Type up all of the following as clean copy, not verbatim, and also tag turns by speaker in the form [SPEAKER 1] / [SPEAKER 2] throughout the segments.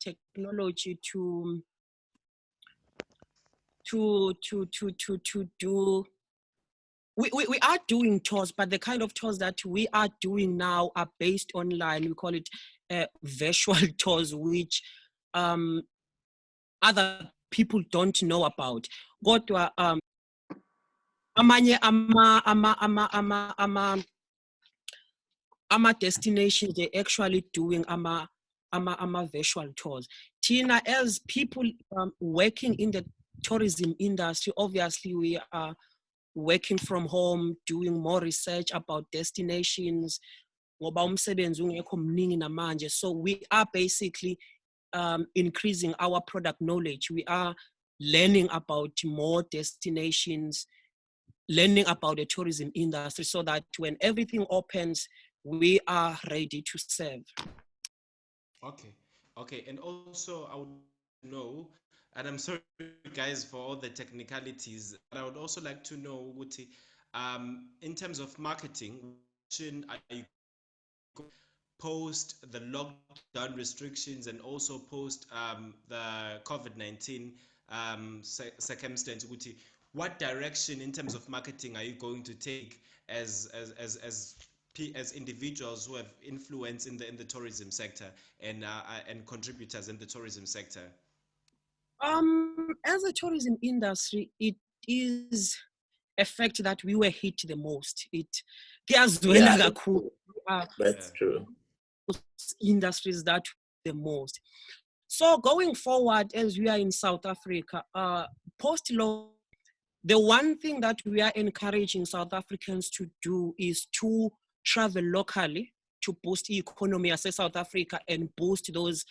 [SPEAKER 1] technology to do. We are doing tours, but the kind of tours that we are doing now are based online. We call it virtual tours, which other people don't know about. Kodwa amanye ama destinations, they're actually doing ama virtual tours. Tina, as people working in the tourism industry, obviously we are working from home, doing more research about destinations. So we are basically increasing our product knowledge. We are learning about more destinations, learning about the tourism industry, so that when everything opens, we are ready to serve.
[SPEAKER 2] Okay. And also I would know, and I'm sorry guys for all the technicalities, but I would also like to know, Uti, in terms of marketing, are you post the lockdown restrictions and also post the COVID-19 circumstance, Uti, what direction in terms of marketing are you going to take as individuals who have influence in the tourism sector and contributors in the tourism sector?
[SPEAKER 1] As a tourism industry, it is a fact that we were hit the most.
[SPEAKER 3] That's true.
[SPEAKER 1] Industries that the most. So going forward, as we are in South Africa, post-law, the one thing that we are encouraging South Africans to do is to travel locally to boost the economy as South Africa and boost those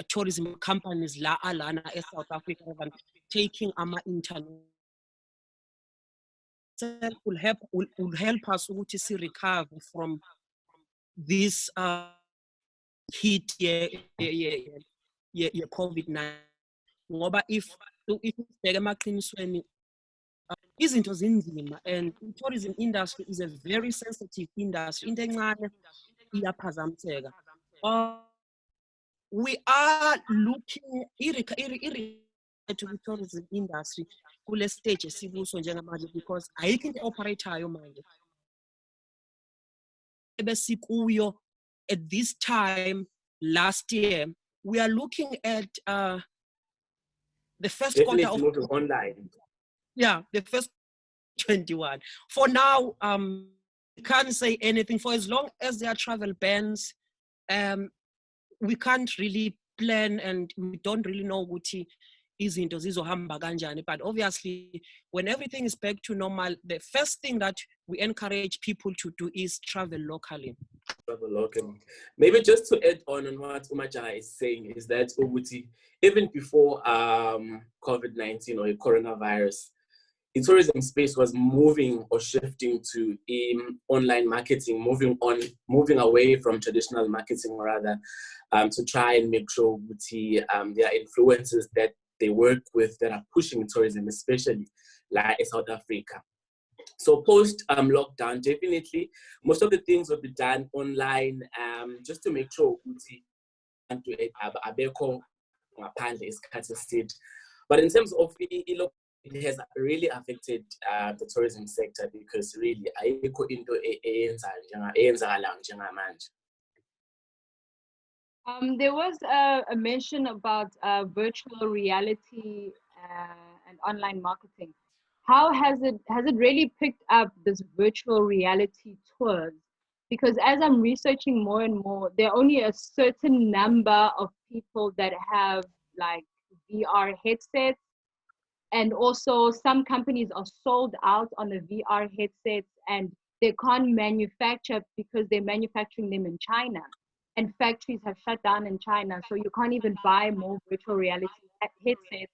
[SPEAKER 1] tourism companies la alana as South Africa and taking our internet will help us to recover from this heat COVID-19. Ngoba if sibheke emaqinisweni izinto zinzima, and the tourism industry is a very sensitive industry. Into encane iyaphazamiseka. We are looking to the tourism industry kule stage esikuso njengamanje, because ayikho into operator manje ebesikuyo at this time last year. We are looking at the first quarter of
[SPEAKER 3] online.
[SPEAKER 1] Yeah, the first 21. For now, we can't say anything. For as long as there are travel bans, we can't really plan, and we don't really know what izinto zizohamba kanjani. But obviously, when everything is back to normal, the first thing that we encourage people to do is travel locally.
[SPEAKER 3] Maybe just to add on what Umajaha is saying is that even before COVID-19 or coronavirus, the tourism space was moving or shifting to online marketing, moving away from traditional marketing rather, to try and make sure there are influencers that they work with that are pushing tourism, especially like South Africa. So post lockdown, definitely most of the things will be done online, just to make sure but in terms of it has really affected the tourism sector, because really
[SPEAKER 4] there was a mention about virtual reality and online marketing. How has it really picked up, this virtual reality tours? Because as I'm researching more and more, there are only a certain number of people that have like VR headsets, and also some companies are sold out on the VR headsets, and they can't manufacture because they're manufacturing them in China, and factories have shut down in China, so you can't even buy more virtual reality headsets.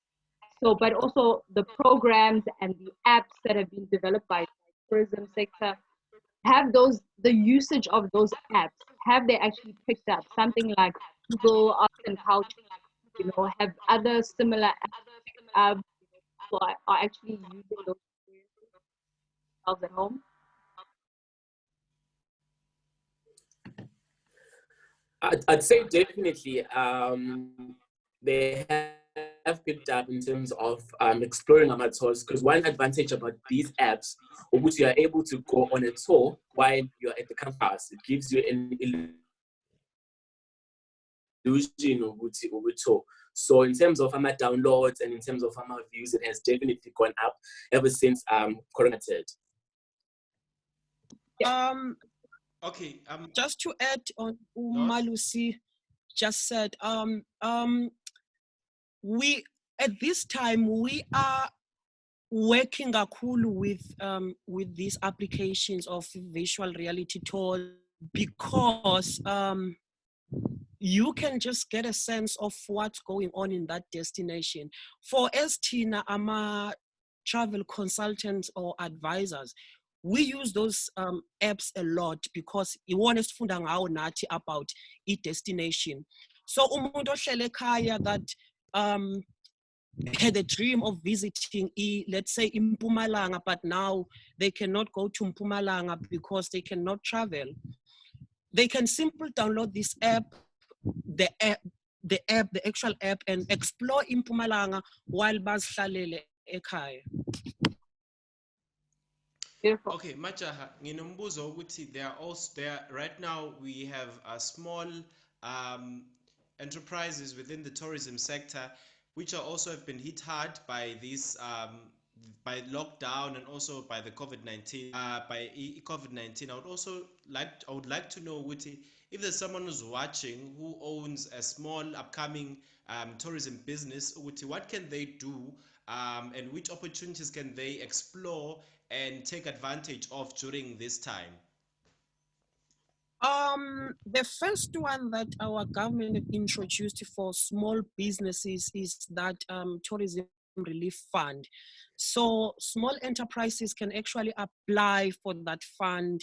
[SPEAKER 4] So, but also the programs and the apps that have been developed by the tourism sector, have the usage of those apps, have they actually picked up? Something like Google Arts and Culture, have other similar apps are actually using those themselves at home?
[SPEAKER 3] I'd say definitely they have picked up in terms of exploring amateurs, because one advantage about these apps, which you are able to go on a tour while you're at the campus. It gives you an illusion of tour. So in terms of my downloads and in terms of my views, it has definitely gone up ever since Corona started.
[SPEAKER 2] Okay.
[SPEAKER 1] Just to add on Malusi just said, we at this time we are working cool with these applications of virtual reality tours, because you can just get a sense of what's going on in that destination. For Tina, travel consultants or advisors, we use those apps a lot because you want to find out about each destination. So umuntu ohlele ekhaya that had a dream of visiting, let's say, Mpumalanga, but now they cannot go to Mpumalanga because they cannot travel. They can simply download this app, the actual app, and explore Mpumalanga while bazihlalele ekhaya.
[SPEAKER 4] Beautiful.
[SPEAKER 2] Okay, Majaha, nginombuzo ukuthi there right now we have a small enterprises within the tourism sector which are also have been hit hard by this by lockdown and also by the COVID-19 COVID-19. I would like to know ukuthi if there's someone who's watching who owns a small upcoming tourism business, ukuthi what can they do and which opportunities can they explore and take advantage of during this time?
[SPEAKER 1] The first one that our government introduced for small businesses is that tourism relief fund. So small enterprises can actually apply for that fund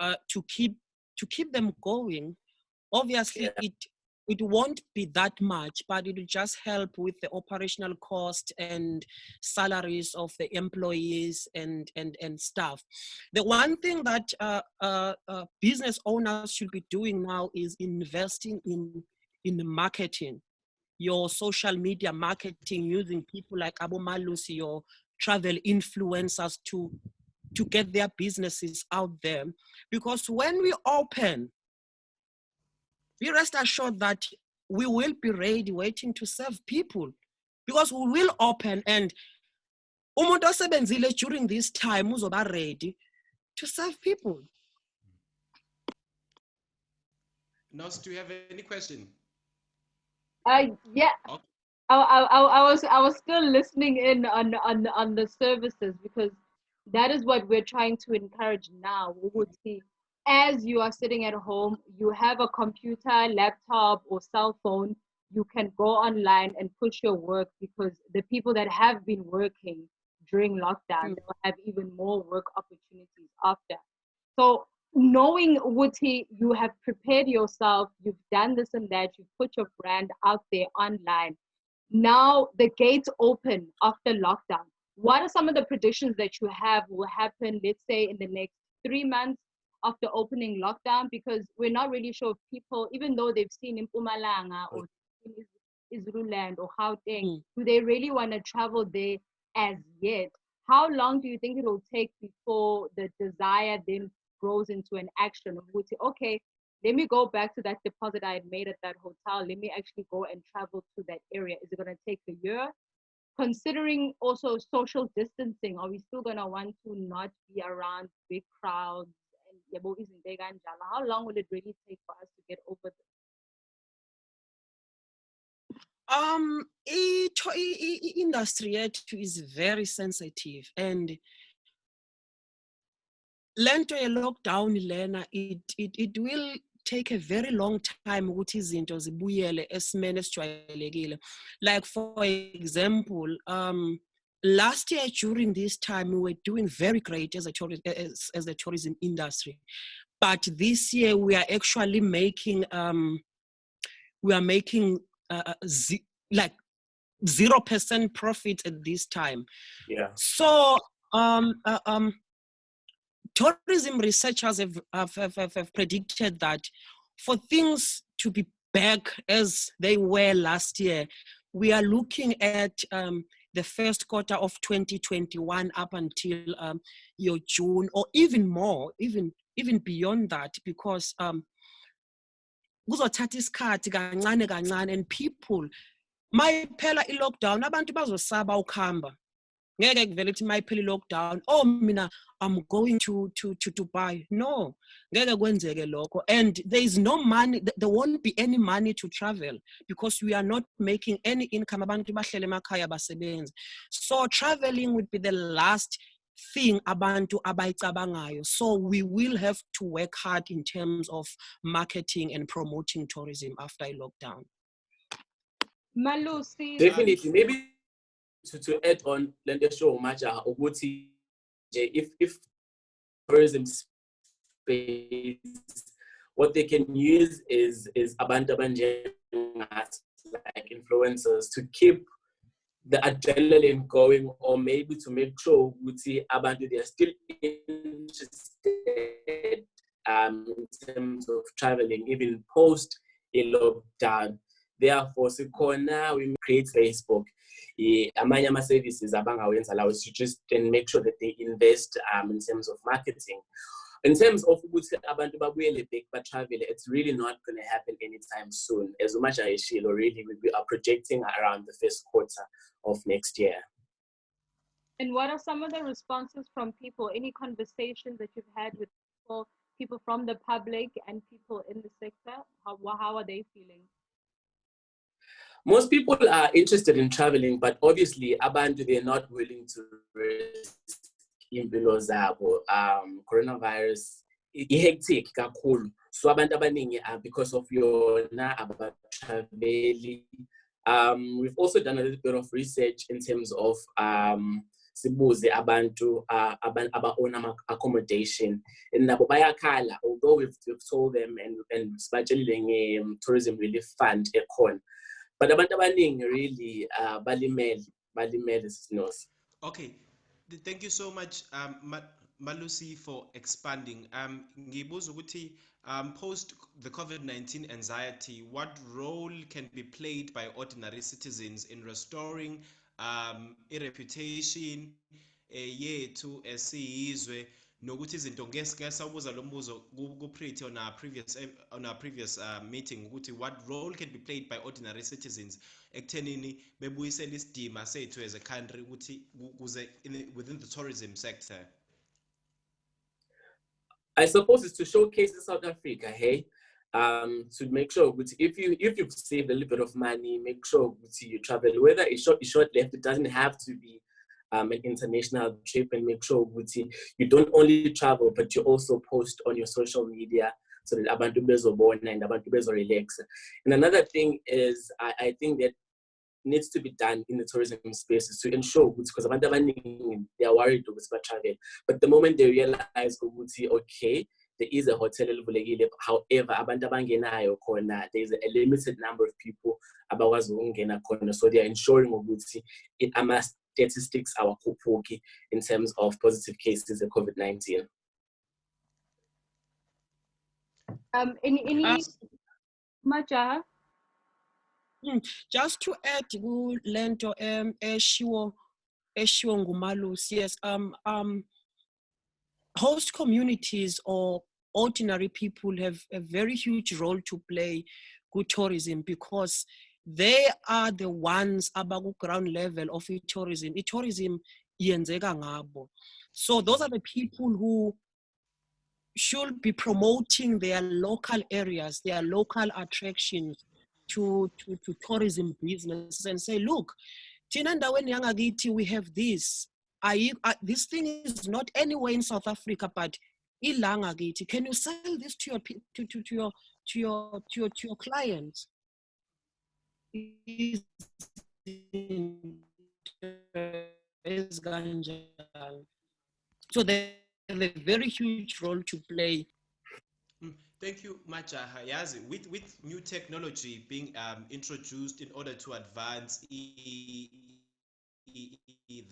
[SPEAKER 1] to keep them going. Obviously, it won't be that much, but it will just help with the operational cost and salaries of the employees and staff. The one thing that business owners should be doing now is investing in marketing, your social media marketing, using people like Abu Malusi, your travel influencers to get their businesses out there. Because when we open, be rest assured that we will be ready, waiting to serve people, because we will open, and umuntu osebenzile during this time uzoba ready to serve people.
[SPEAKER 2] Nos, do you have any question?
[SPEAKER 4] Yeah.
[SPEAKER 2] Okay.
[SPEAKER 4] I was still listening in on the services, because that is what we're trying to encourage now. We would see, as you are sitting at home, you have a computer, laptop, or cell phone, you can go online and push your work, because the people that have been working during lockdown will have even more work opportunities after. So knowing, Wuti, you have prepared yourself, you've done this and that, you've put your brand out there online. Now the gates open after lockdown. What are some of the predictions that you have will happen, let's say, in the next 3 months after opening lockdown? Because we're not really sure if people, even though they've seen in Mpumalanga or in Zululand or Gauteng, do they really want to travel there as yet? How long do you think it will take before the desire then grows into an action of, okay, let me go back to that deposit I had made at that hotel. Let me actually go and travel to that area. Is it going to take a year? Considering also social distancing, are we still going to want to not be around big crowds? And how long will it really take for us to get over this?
[SPEAKER 1] Industry is very sensitive, and lento ye lockdown lena, it will take a very long time ukuthi izinto zibuyele esimene esijwayelekile. Like for example, last year during this time we were doing very great as the tourism industry, but this year we are actually making like 0% profit at this time.
[SPEAKER 3] Yeah.
[SPEAKER 1] So tourism researchers have predicted that for things to be back as they were last year. We are looking at the first quarter of 2021 up until your June, or even more, even beyond that, because kuzothatha isikhathi kancane kancane, and people mayiphela i-lockdown abantu bazosaba ukuhamba. Ngeke kuvele ukuthi mayiphela i-lockdown, oh mina I'm going to Dubai. No, ngeke kwenzeke lokho. And there is no money, there won't be any money to travel because we are not making any income. Abantu bahlele emakhaya basebenze. So traveling would be the last thing abantu abayicabangayo. So we will have to work hard in terms of marketing and promoting tourism after a lockdown.
[SPEAKER 4] Malusi.
[SPEAKER 3] Definitely, maybe to add on, let us show Maja Oguti, if tourism space, what they can use is abantu like influencers to keep the adrenaline going, or maybe to make sure abantu they are still interested in terms of traveling, even post a lockdown. Therefore, now we create Facebook. Amanye ama-services abangawenza allow us to just then make sure that they invest in terms of marketing. In terms of ukuthi abantu babuyele back but travel, it's really not going to happen anytime soon. As much as already, we are projecting around the first quarter of next year.
[SPEAKER 4] And what are some of the responses from people? Any conversations that you've had with people from the public and people in the sector? How are they feeling?
[SPEAKER 3] Most people are interested in traveling, but obviously, abantu, they're not willing to risk impilo zabo. Coronavirus, hectic kakhulu. So abantu abaningi because of yona about traveling. We've also done a little bit of research in terms of sibuze abantu aba-own accommodation. And nabo bayakhala, although we've told them and sibatshelile tourism relief fund ekhona. But abantu abaningi really balimele sinosi.
[SPEAKER 2] Okay, thank you so much, Malusi, for expanding. Ngibuza ukuthi post the COVID-19 anxiety, what role can be played by ordinary citizens in restoring a reputation yethu esiyizwe, nokuthi izinto ngesawubuza lo mbuzo ku-Pretty on our previous meeting ukuthi what role can be played by ordinary citizens ekuthenini bebuyisela isidima sethu as a country ukuthi within the tourism sector.
[SPEAKER 3] I suppose it's to showcase South Africa, hey, to make sure if you've saved a little bit of money, make sure you travel, whether it's short left, it doesn't have to be an international trip, and make sure you don't only travel, but you also post on your social media so that abantu bezobona and abantu bezorelax. And another thing is, I think that needs to be done in the tourism spaces to ensure, because they are worried about travel. But the moment they realize, okay, there is a hotel, however, there is a limited number of people, so they are ensuring statistics are in terms of positive cases of COVID-19.
[SPEAKER 4] Any Maja?
[SPEAKER 1] Just to add to lento eshiwo nguMalusi, yes, host communities or ordinary people have a very huge role to play with tourism, because they are the ones abaku ground level of tourism. Tourism yenzeka ngabo. So those are the people who should be promoting their local areas, their local attractions to tourism businesses, and say, look, Tina ndaweni yangakithi, we have this. This thing is not anywhere in South Africa, but ilanga kithi. Can you sell this to your clients? So they have a very huge role to play.
[SPEAKER 2] Thank you, Majaha. Yazi, with new technology being introduced in order to advance the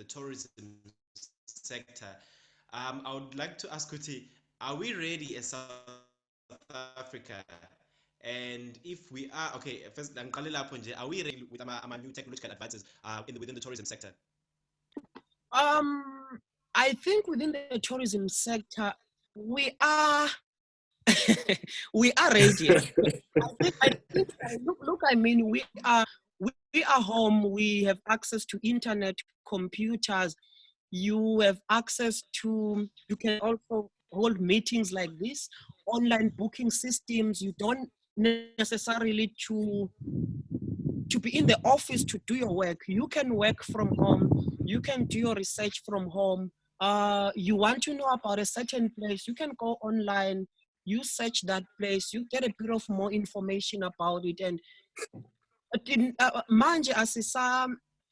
[SPEAKER 2] tourism sector, I would like to ask Kuti, are we ready as South Africa And if we are, okay, first, are we ready with our new technological advances within the tourism sector?
[SPEAKER 1] I think within the tourism sector, we are we are ready. Look, I mean, we are home. We have access to internet, computers. You have access to. You can also hold meetings like this, online booking systems. You don't necessarily to be in the office to do your work. You can work from home. You can do your research from home. You want to know about a certain place, you can go online, you search that place, you get a bit of more information about it. And manje asisa,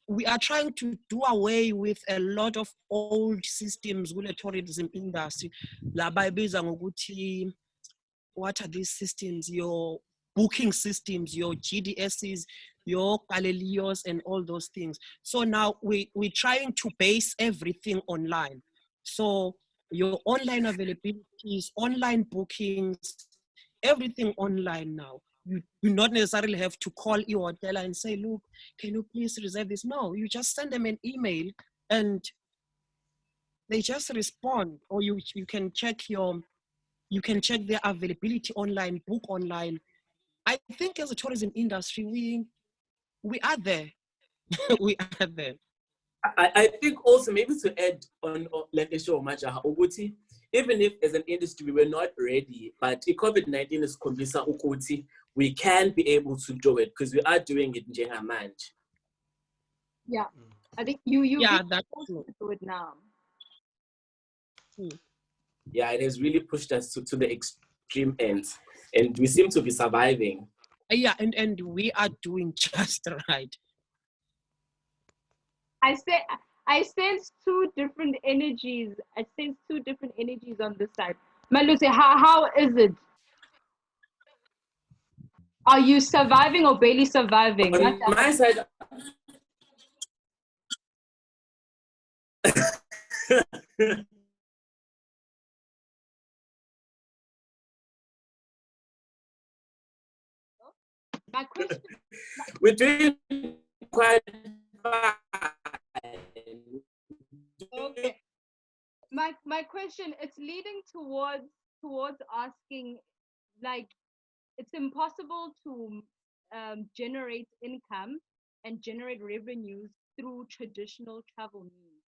[SPEAKER 1] we are trying to do away with a lot of old systems with the tourism industry. What are these systems? Your booking systems, your GDSs, your Galileos, and all those things. So now we're trying to base everything online. So your online availabilities, online bookings, everything online now. You do not necessarily have to call your hotel and say, look, can you please reserve this? No, you just send them an email and they just respond. Or you can check their availability online, book online. I think as a tourism industry, we are there. We are there.
[SPEAKER 3] I think also maybe to add on like a show Majaha Uguti, even if as an industry we're not ready, but COVID-19 is convincing Uguti, we can be able to do it because we are doing it in Jengamanj.
[SPEAKER 4] Yeah, I think you
[SPEAKER 1] Yeah, that's
[SPEAKER 4] to do it now.
[SPEAKER 3] Yeah, it has really pushed us to the extreme ends, and we seem to be surviving.
[SPEAKER 1] Yeah, and we are doing just right.
[SPEAKER 4] I sense two different energies. I sense two different energies on this side. Malusi, how is it? Are you surviving or barely surviving?
[SPEAKER 3] On my side,
[SPEAKER 4] My question.
[SPEAKER 3] we're doing quite fine.
[SPEAKER 4] Okay. My question, it's leading towards asking, like, it's impossible to generate income and generate revenues through traditional travel means.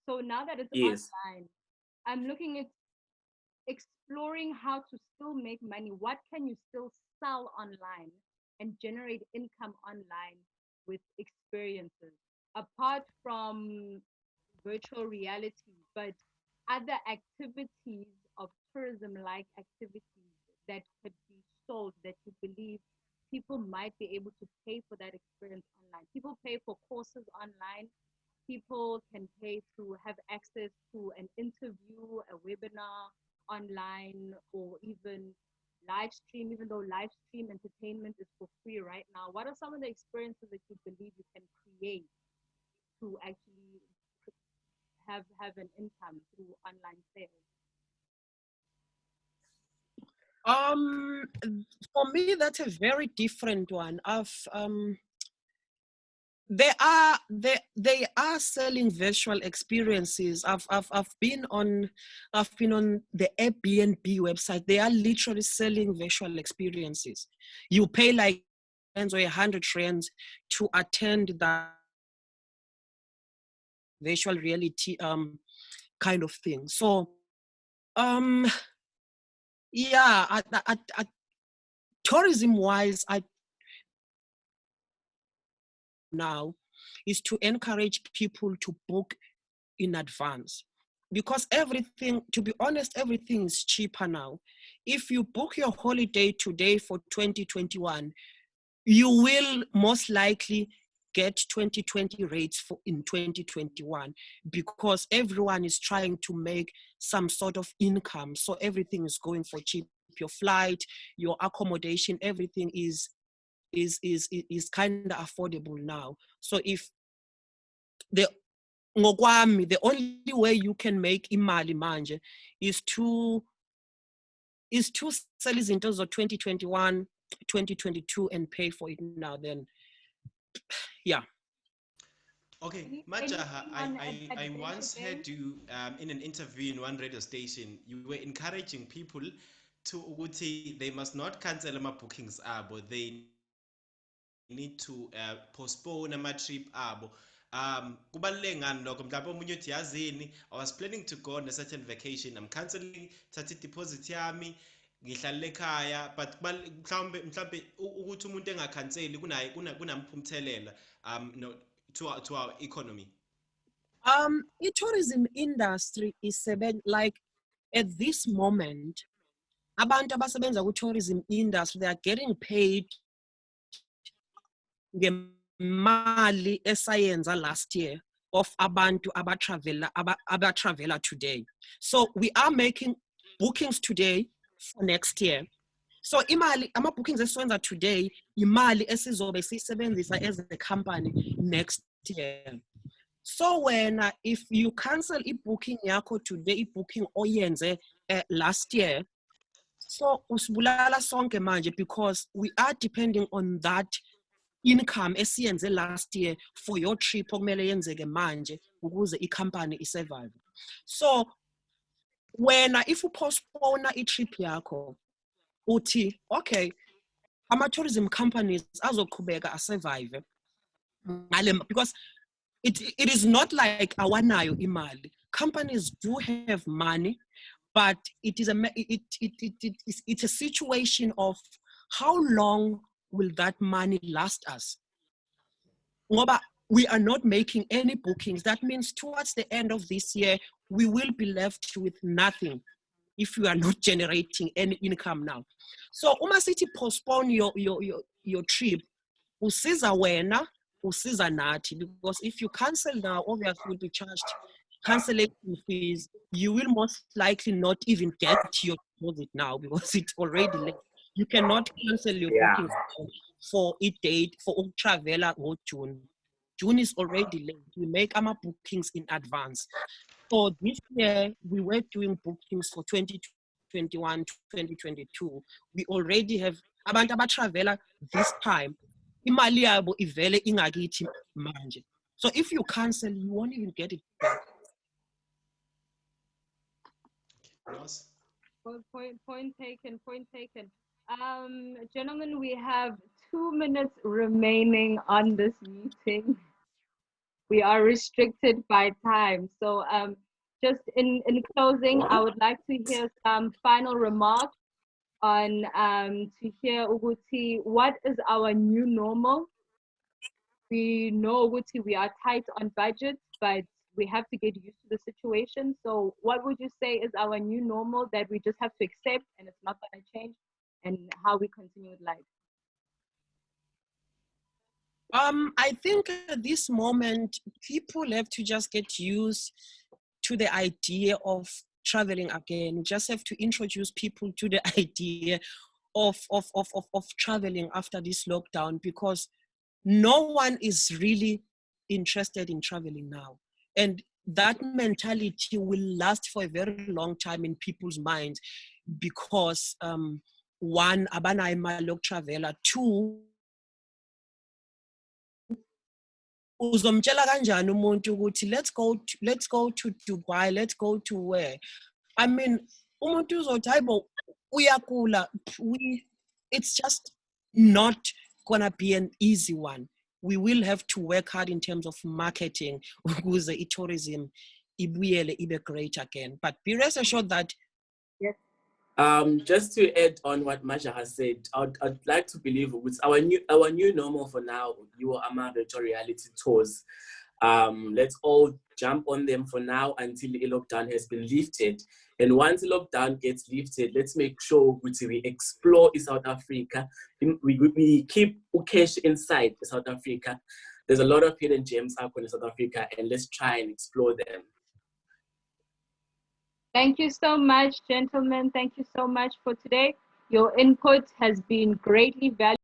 [SPEAKER 4] So now that it's
[SPEAKER 3] Yes.
[SPEAKER 4] online, I'm looking at exploring how to still make money. What can you still sell online and generate income online with experiences apart from virtual reality, but other activities of tourism like activities that could be sold that you believe people might be able to pay for that experience online. People pay for courses online. People can pay to have access to an interview, a webinar online, or even live stream, even though live stream entertainment is for free right now. What are some of the experiences that you believe you can create to actually have an income through online sales?
[SPEAKER 1] For me, that's a very different one. They are selling virtual experiences. I've been on the Airbnb website. They are literally selling virtual experiences. You pay like or 100 rands to attend that virtual reality kind of thing. So yeah, tourism wise, I now is to encourage people to book in advance, because everything, to be honest, everything is cheaper now. If you book your holiday today for 2021, you will most likely get 2020 rates for in 2021, because everyone is trying to make some sort of income. So everything is going for cheap. Your flight, your accommodation, everything is kind of affordable now. So if the only way you can make imali manje is to sell izinto zo 2021 2022 and pay for it now, then yeah.
[SPEAKER 2] Okay,
[SPEAKER 4] Anything
[SPEAKER 2] Majaha,
[SPEAKER 4] on
[SPEAKER 2] I
[SPEAKER 4] adventure
[SPEAKER 2] once
[SPEAKER 4] game?
[SPEAKER 2] heard you in an interview in one radio station. You were encouraging people to ukuthi they must not cancel ama bookings abo. They need to postpone ama-trip abo. Kubaluleke ngani lokho? Mhlawumbe omunye uthi yazini, I was planning to go on a certain vacation. I'm cancelling, thatha i-deposit yami, ngihlalele ekhaya, but mhlawumbe ukuthi umuntu engakhanseli kunamphumthelela no, to our economy.
[SPEAKER 1] I-tourism industry is like at this moment, abantu abasebenza ku-tourism industry, they are getting paid ngemali esayenza last year of abantu abatravela today. So we are making bookings today for next year. So imali ama-bookings esiwenza today, imali esizobe siyisebenzisa as a company next year. So if you cancel i-booking yakho today, i-booking oyenze last year, so usibulala sonke manje, because we are depending on that income esiyenze last year for your trip okumele yenzeke manje ukuze i-company isurvive. So if you postpone i-trip yakho, uthi okay, ama-tourism companies azoqhubeka asurvive because it is not like awanayo imali. Companies do have money, but it's a situation of how long will that money last us. Ngoba we are not making any bookings. That means towards the end of this year, we will be left with nothing if you are not generating any income now. So uma sithi postpone your trip, usiza wena, usiza nathi, because if you cancel now, obviously you'll be charged cancellation fees. You will most likely not even get your deposit now because it's already late. You cannot cancel your booking for a date for traveler or June. June is already late. We make our bookings in advance. So this year we were doing bookings for 2021, 2022. We already have abantu abatraveler this time. Imali yabo ivele ingakithi manje. So if you cancel, you won't even get it back.
[SPEAKER 2] Ross?
[SPEAKER 4] Point taken. Gentlemen, we have 2 minutes remaining on this meeting. We are restricted by time. So just in closing, I would like to hear some final remarks on to hear Uguti, what is our new normal? We know Uguti, we are tight on budget, but we have to get used to the situation. So what would you say is our new normal that we just have to accept and it's not going to change, and how we continue with life?
[SPEAKER 1] I think at this moment, people have to just get used to the idea of traveling again. We just have to introduce people to the idea of traveling after this lockdown, because no one is really interested in traveling now. And that mentality will last for a very long time in people's minds, because one, abanayo imali yokutravela, two, uzomtshela kanjani umuntu ukuthi let's go to Dubai, let's go to where? I mean, umuntu uzothi hayibo uyakula. It's just not gonna be an easy one. We will have to work hard in terms of marketing ukuze tourism ibuyele ibe great again. But be rest assured that
[SPEAKER 3] just to add on what Masha has said, I'd like to believe with our new normal for now, your virtual reality tours. Let's all jump on them for now until the lockdown has been lifted. And once the lockdown gets lifted, let's make sure we explore South Africa. We keep cash inside South Africa. There's a lot of hidden gems up in South Africa, and let's try and explore them.
[SPEAKER 4] Thank you so much, gentlemen. Thank you so much for today. Your input has been greatly valuable.